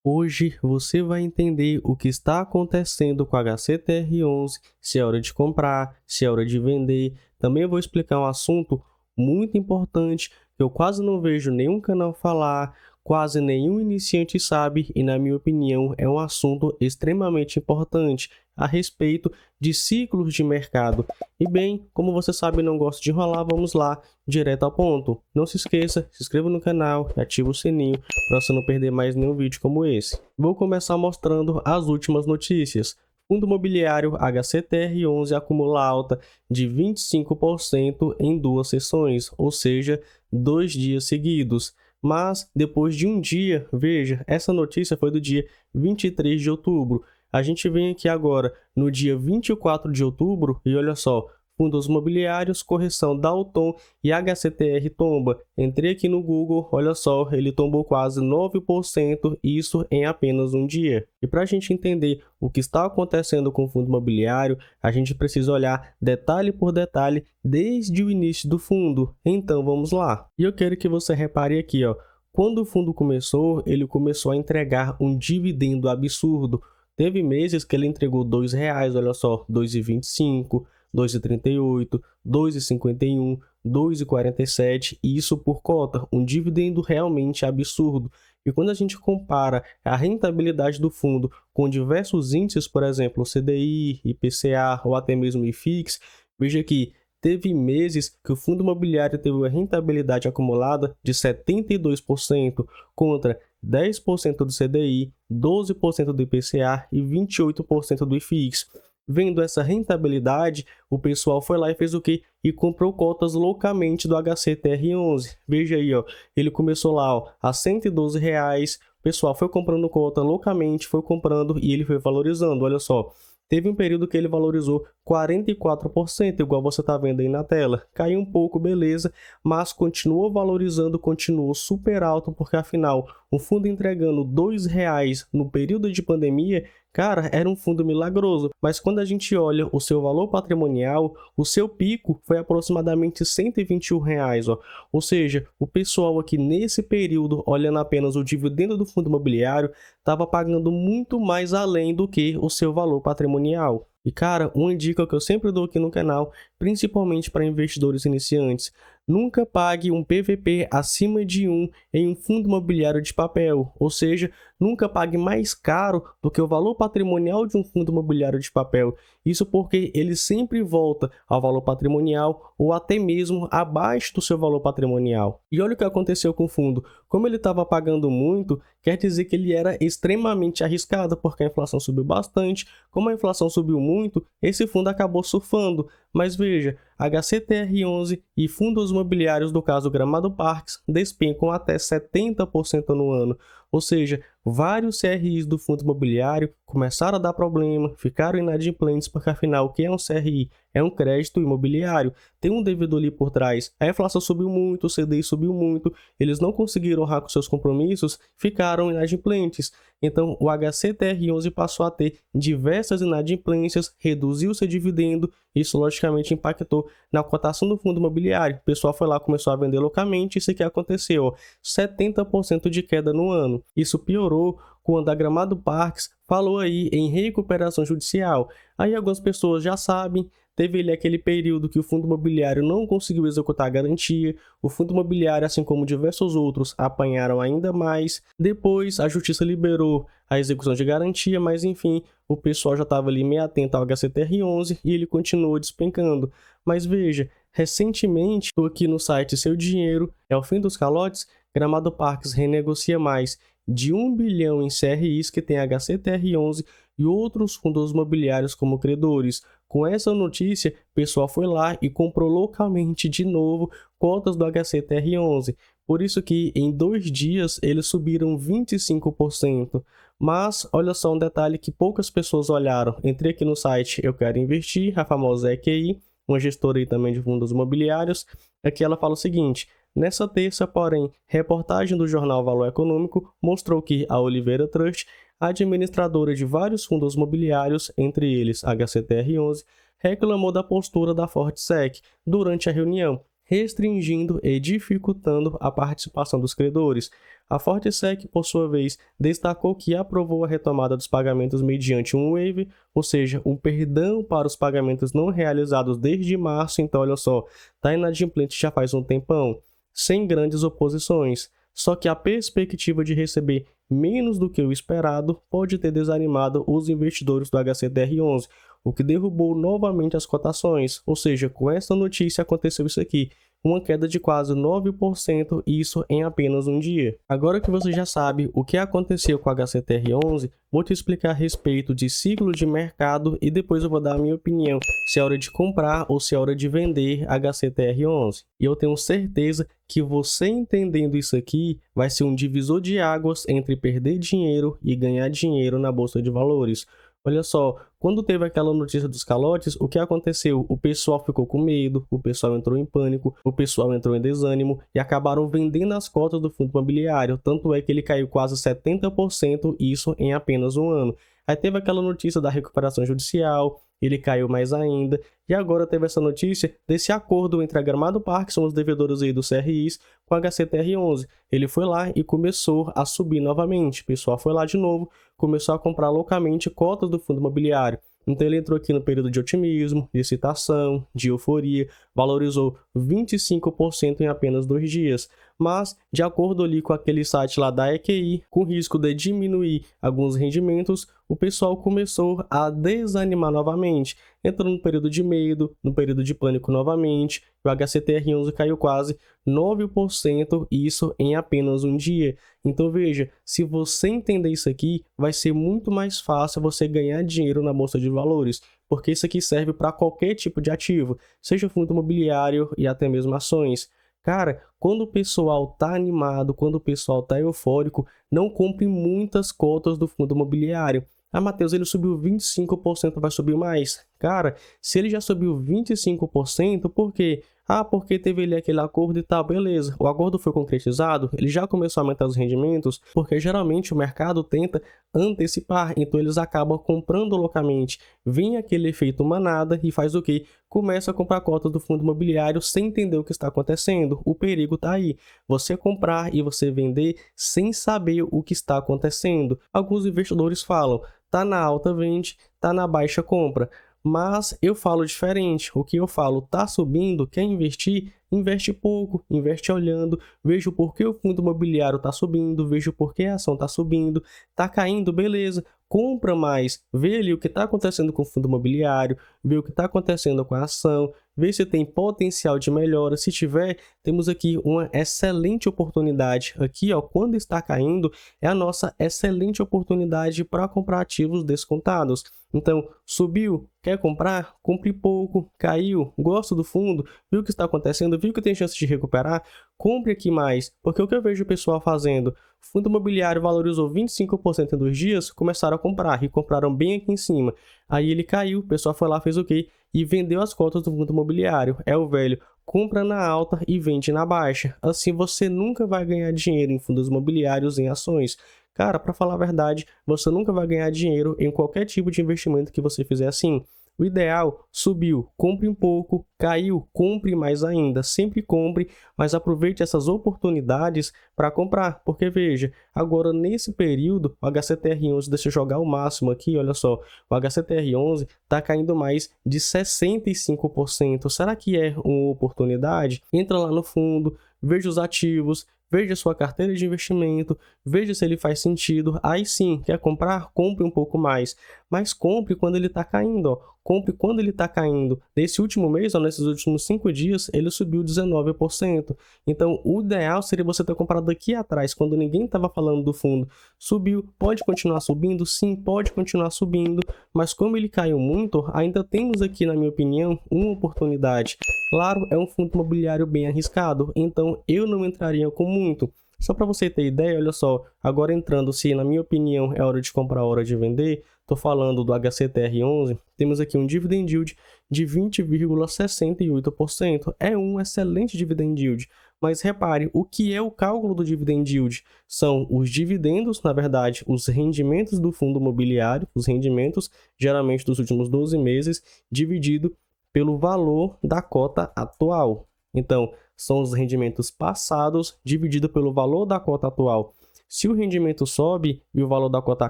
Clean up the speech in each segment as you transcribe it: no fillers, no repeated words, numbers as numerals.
Hoje você vai entender o que está acontecendo com a HCTR11, se é hora de comprar, se é hora de vender. Também vou explicar um assunto muito importante que eu quase não vejo nenhum canal falar, quase nenhum iniciante sabe e, na minha opinião, é um assunto extremamente importante a respeito de ciclos de mercado. E bem, como você sabe, não gosto de enrolar, vamos lá, direto ao ponto. Não se esqueça, se inscreva no canal e ative o sininho para você não perder mais nenhum vídeo como esse. Vou começar mostrando as últimas notícias. Fundo imobiliário HCTR11 acumula alta de 25% em 2 sessões, ou seja, 2 dias seguidos. Mas depois de um dia, veja, essa notícia foi do dia 23 de outubro. A gente vem aqui agora no dia 24 de outubro e olha só, fundos imobiliários, correção Dalton e HCTR tomba. Entrei aqui no Google, olha só, ele tombou quase 9%, isso em apenas um dia. E para a gente entender o que está acontecendo com o fundo imobiliário, a gente precisa olhar detalhe por detalhe desde o início do fundo. Então vamos lá. E eu quero que você repare aqui, ó, quando o fundo começou, ele começou a entregar um dividendo absurdo. Teve meses que ele entregou R$ 2,00, olha só, R$ 2,25, R$ 2,38, R$ 2,51, R$ 2,47, e isso por cota, um dividendo realmente absurdo. E quando a gente compara a rentabilidade do fundo com diversos índices, por exemplo, CDI, IPCA ou até mesmo IFIX, veja que teve meses que o fundo imobiliário teve uma rentabilidade acumulada de 72% contra 10% do CDI, 12% do IPCA e 28% do IFIX. Vendo essa rentabilidade, o pessoal foi lá e fez o quê? E comprou cotas loucamente do HCTR11. Veja aí, ó, ele começou lá, ó, a R$ 112,00. O pessoal foi comprando cota loucamente, foi comprando e ele foi valorizando, olha só. Teve um período que ele valorizou 44%, igual você está vendo aí na tela. Caiu um pouco, beleza, mas continuou valorizando, continuou super alto, porque afinal, um fundo entregando R$ 2,00 no período de pandemia, cara, era um fundo milagroso. Mas quando a gente olha o seu valor patrimonial, o seu pico foi aproximadamente R$ 121,00, ó. Ou seja, o pessoal aqui nesse período, olhando apenas o dividendo do fundo imobiliário, estava pagando muito mais além do que o seu valor patrimonial. E cara, uma dica que eu sempre dou aqui no canal, principalmente para investidores iniciantes, nunca pague um PVP acima de 1 em um fundo imobiliário de papel, ou seja, nunca pague mais caro do que o valor patrimonial de um fundo imobiliário de papel. Isso porque ele sempre volta ao valor patrimonial ou até mesmo abaixo do seu valor patrimonial. E olha o que aconteceu com o fundo. Como ele estava pagando muito, quer dizer que ele era extremamente arriscado, porque a inflação subiu bastante. Como a inflação subiu muito, esse fundo acabou surfando. Mas veja, HCTR11 e fundos imobiliários do caso Gramado Parques despencam até 70% no ano. Ou seja, vários CRIs do fundo imobiliário começaram a dar problema, ficaram inadimplentes, porque afinal, o que é um CRI? É um crédito imobiliário, tem um devedor ali por trás. A inflação subiu muito, o CDI subiu muito, eles não conseguiram honrar com seus compromissos, ficaram inadimplentes. Então, o HCTR11 passou a ter diversas inadimplências, reduziu seu dividendo, isso logicamente impactou na cotação do fundo imobiliário. O pessoal foi lá, começou a vender loucamente, isso que aconteceu, ó, 70% de queda no ano. Isso piorou quando a Gramado Parques falou aí em recuperação judicial. Aí algumas pessoas já sabem, teve ali aquele período que o fundo imobiliário não conseguiu executar a garantia, o fundo imobiliário, assim como diversos outros, apanharam ainda mais. Depois a justiça liberou a execução de garantia, mas enfim, o pessoal já estava ali meio atento ao HCTR11 e ele continuou despencando. Mas veja, recentemente, estou aqui no site Seu Dinheiro, é o fim dos calotes, Gramado Parques renegocia mais de 1 bilhão em CRIs que tem HCTR11 e outros fundos imobiliários como credores. Com essa notícia, o pessoal foi lá e comprou localmente de novo cotas do HCTR11. Por isso que em 2 dias eles subiram 25%. Mas olha só um detalhe que poucas pessoas olharam. Entrei aqui no site Eu Quero Investir, a famosa EQI, uma gestora aí também de fundos imobiliários. Aqui ela fala o seguinte: nessa terça, porém, reportagem do jornal Valor Econômico mostrou que a Oliveira Trust, administradora de vários fundos imobiliários, entre eles HCTR11, reclamou da postura da Fortesec durante a reunião. restringindo e dificultando a participação dos credores. A Fortisec, por sua vez, destacou que aprovou a retomada dos pagamentos mediante um waiver, ou seja, um perdão para os pagamentos não realizados desde março. Então, olha só, está inadimplente já faz um tempão, sem grandes oposições. Só que a perspectiva de receber menos do que o esperado pode ter desanimado os investidores do HCTR11, o que derrubou novamente as cotações. Ou seja, com essa notícia aconteceu isso aqui, uma queda de quase 9%, isso em apenas um dia. Agora que você já sabe o que aconteceu com o HCTR11, vou te explicar a respeito de ciclo de mercado e depois eu vou dar a minha opinião se é hora de comprar ou se é hora de vender HCTR11. E eu tenho certeza que você entendendo isso aqui vai ser um divisor de águas entre perder dinheiro e ganhar dinheiro na bolsa de valores. Olha só, quando teve aquela notícia dos calotes, o que aconteceu? O pessoal ficou com medo, o pessoal entrou em pânico, o pessoal entrou em desânimo e acabaram vendendo as cotas do fundo imobiliário. Tanto é que ele caiu quase 70%, isso em apenas um ano. Aí teve aquela notícia da recuperação judicial, ele caiu mais ainda, e agora teve essa notícia desse acordo entre a Gramado Park, são os devedores aí do CRIs, com a HCTR11. Ele foi lá e começou a subir novamente, o pessoal foi lá de novo, começou a comprar loucamente cotas do fundo imobiliário. Então ele entrou aqui no período de otimismo, de excitação, de euforia, valorizou 25% em apenas 2 dias. Mas, de acordo ali com aquele site lá da EQI, com risco de diminuir alguns rendimentos, o pessoal começou a desanimar novamente, entrou no período de medo, no período de pânico novamente, o HCTR11 caiu quase 9%, isso em apenas um dia. Então veja, se você entender isso aqui, vai ser muito mais fácil você ganhar dinheiro na bolsa de valores, porque isso aqui serve para qualquer tipo de ativo, seja fundo imobiliário e até mesmo ações. Cara, quando o pessoal tá animado, quando o pessoal tá eufórico, não compre muitas cotas do fundo imobiliário. Ah, Matheus, ele subiu 25%, vai subir mais? Cara, se ele já subiu 25%, por quê? Ah, porque teve ali aquele acordo e tal, beleza. O acordo foi concretizado, ele já começou a aumentar os rendimentos, porque geralmente o mercado tenta antecipar, então eles acabam comprando loucamente. Vem aquele efeito manada e faz o quê? Começa a comprar cotas do fundo imobiliário sem entender o que está acontecendo. O perigo está aí. Você comprar e você vender sem saber o que está acontecendo. Alguns investidores falam, tá na alta vende, tá na baixa compra. Mas eu falo diferente, o que eu falo, tá subindo, quer investir? Investe pouco, investe olhando, veja o porquê o fundo imobiliário está subindo, veja o porquê a ação está subindo, está caindo, beleza, compra mais, vê ali o que está acontecendo com o fundo imobiliário, vê o que está acontecendo com a ação, vê se tem potencial de melhora, se tiver, temos aqui uma excelente oportunidade, aqui ó, quando está caindo, é a nossa excelente oportunidade para comprar ativos descontados. Então, subiu, quer comprar? Compre pouco, caiu, gosta do fundo, viu o que está acontecendo, viu que tem chance de recuperar? Compre aqui mais, porque o que eu vejo o pessoal fazendo, o fundo imobiliário valorizou 25% em 2 dias, começaram a comprar e compraram bem aqui em cima. Aí ele caiu, o pessoal foi lá, fez o quê? E vendeu as cotas do fundo imobiliário. É o velho, compra na alta e vende na baixa. Assim você nunca vai ganhar dinheiro em fundos imobiliários, em ações. Cara, para falar a verdade, você nunca vai ganhar dinheiro em qualquer tipo de investimento que você fizer assim. O ideal, subiu, compre um pouco, caiu, compre mais ainda, sempre compre, mas aproveite essas oportunidades para comprar, porque veja, agora nesse período, o HCTR11, deixa eu jogar o máximo aqui, olha só, o HCTR11 está caindo mais de 65%, será que é uma oportunidade? Entra lá no fundo, veja os ativos, veja sua carteira de investimento, veja se ele faz sentido, aí sim, quer comprar? Compre um pouco mais, mas compre quando ele está caindo, ó. Compre quando ele está caindo. Nesse último mês, ou nesses últimos 5 dias, ele subiu 19%. Então, o ideal seria você ter comprado aqui atrás, quando ninguém estava falando do fundo. Subiu, pode continuar subindo? Sim, pode continuar subindo, mas como ele caiu muito, ainda temos aqui, na minha opinião, uma oportunidade. Claro, é um fundo imobiliário bem arriscado, então eu não entraria com muito. Só para você ter ideia, olha só, agora entrando se na minha opinião é hora de comprar, hora de vender, estou falando do HCTR11, temos aqui um dividend yield de 20,68%. É um excelente dividend yield, mas repare, o que é o cálculo do dividend yield? São os dividendos, na verdade, os rendimentos do fundo imobiliário, os rendimentos geralmente dos últimos 12 meses, dividido pelo valor da cota atual. Então, são os rendimentos passados dividido pelo valor da cota atual. Se o rendimento sobe e o valor da cota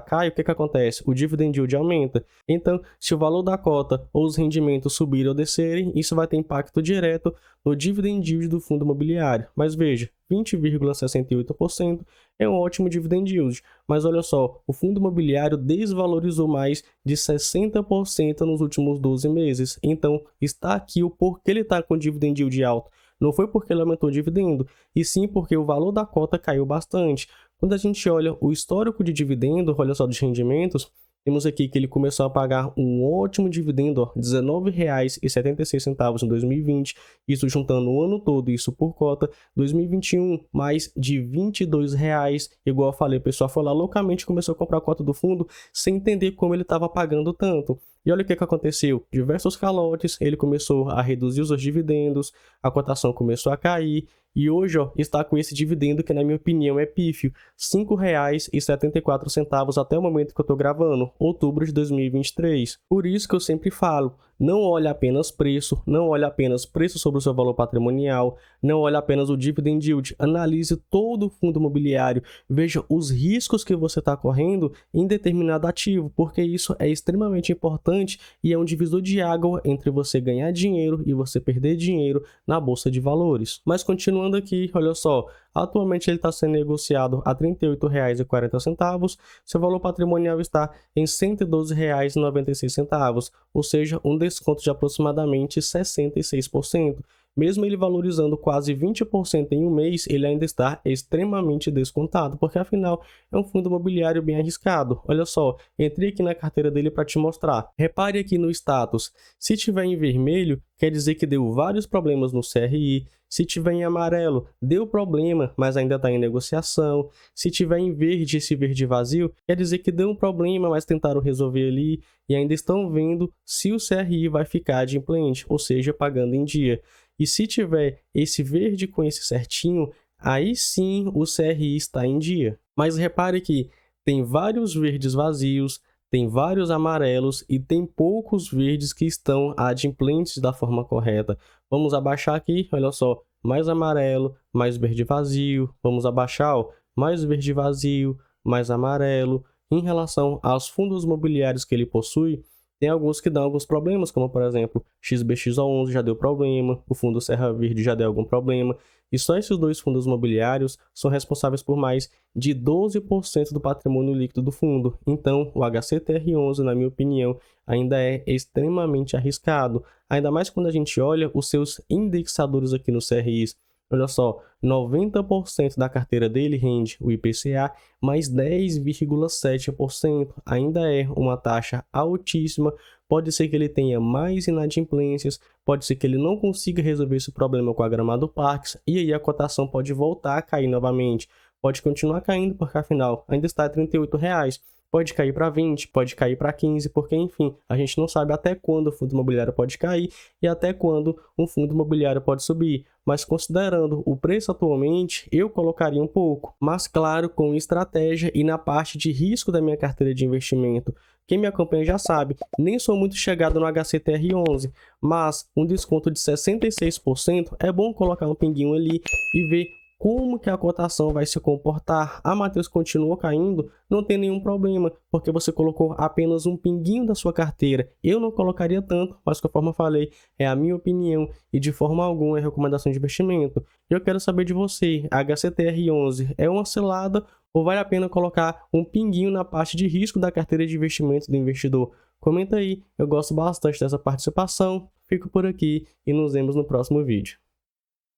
cai, o que acontece? O dividend yield aumenta. Então, se o valor da cota ou os rendimentos subirem ou descerem, isso vai ter impacto direto no dividend yield do fundo imobiliário. Mas veja, 20,68% é um ótimo dividend yield. Mas olha só, o fundo imobiliário desvalorizou mais de 60% nos últimos 12 meses. Então, está aqui o porquê ele está com dividend yield alto. Não foi porque ele aumentou o dividendo, e sim porque o valor da cota caiu bastante. Quando a gente olha o histórico de dividendo, olha só, dos rendimentos, temos aqui que ele começou a pagar um ótimo dividendo, R$ 19,76 em 2020, isso juntando o ano todo, isso por cota. 2021, mais de R$ 22,00, igual eu falei, o pessoal foi lá loucamente começou a comprar a cota do fundo sem entender como ele estava pagando tanto. E olha o que aconteceu, diversos calotes, ele começou a reduzir os dividendos, a cotação começou a cair, e hoje está com esse dividendo que, na minha opinião, é pífio, R$ 5,74 até o momento que eu estou gravando, outubro de 2023. Por isso que eu sempre falo, não olhe apenas preço, não olhe apenas preço sobre o seu valor patrimonial, não olhe apenas o dividend yield, analise todo o fundo imobiliário, veja os riscos que você está correndo em determinado ativo, porque isso é extremamente importante e é um divisor de água entre você ganhar dinheiro e você perder dinheiro na bolsa de valores. Mas continuando aqui, olha só, atualmente ele está sendo negociado a R$ 38,40, seu valor patrimonial está em R$ 112,96, ou seja, um desconto de aproximadamente 66%. Mesmo ele valorizando quase 20% em um mês, ele ainda está extremamente descontado, porque afinal é um fundo imobiliário bem arriscado. Olha só, entrei aqui na carteira dele para te mostrar. Repare aqui no status. Se tiver em vermelho, quer dizer que deu vários problemas no CRI. Se tiver em amarelo, deu problema, mas ainda está em negociação. Se tiver em verde, esse verde vazio, quer dizer que deu um problema, mas tentaram resolver ali e ainda estão vendo se o CRI vai ficar adimplente, ou seja, pagando em dia. E se tiver esse verde com esse certinho, aí sim o CRI está em dia. Mas repare que tem vários verdes vazios, tem vários amarelos e tem poucos verdes que estão adimplentes da forma correta. Vamos abaixar aqui, olha só, mais amarelo, mais verde vazio. Vamos abaixar, ó, mais verde vazio, mais amarelo. Em relação aos fundos imobiliários que ele possui, tem alguns que dão alguns problemas, como por exemplo, XBXO11 já deu problema, o fundo Serra Verde já deu algum problema, e só esses dois fundos imobiliários são responsáveis por mais de 12% do patrimônio líquido do fundo. Então, o HCTR11, na minha opinião, ainda é extremamente arriscado, ainda mais quando a gente olha os seus indexadores aqui no CRIs. Olha só, 90% da carteira dele rende o IPCA mais 10,7%. Ainda é uma taxa altíssima. Pode ser que ele tenha mais inadimplências, pode ser que ele não consiga resolver esse problema com a Gramado Parques, e aí a cotação pode voltar a cair novamente. Pode continuar caindo, porque afinal ainda está a R$ 38,00. Pode cair para 20, pode cair para 15, porque enfim, a gente não sabe até quando o fundo imobiliário pode cair e até quando um fundo imobiliário pode subir. Mas considerando o preço atualmente, eu colocaria um pouco, mas claro, com estratégia e na parte de risco da minha carteira de investimento. Quem me acompanha já sabe, nem sou muito chegado no HCTR11, mas um desconto de 66% é bom colocar um pinguinho ali e ver como que a cotação vai se comportar. A Matheus continuou caindo, não tem nenhum problema, porque você colocou apenas um pinguinho da sua carteira. Eu não colocaria tanto, mas conforme eu falei, é a minha opinião e de forma alguma é recomendação de investimento. Eu quero saber de você, a HCTR11 é uma cilada ou vale a pena colocar um pinguinho na parte de risco da carteira de investimento do investidor? Comenta aí, eu gosto bastante dessa participação. Fico por aqui e nos vemos no próximo vídeo.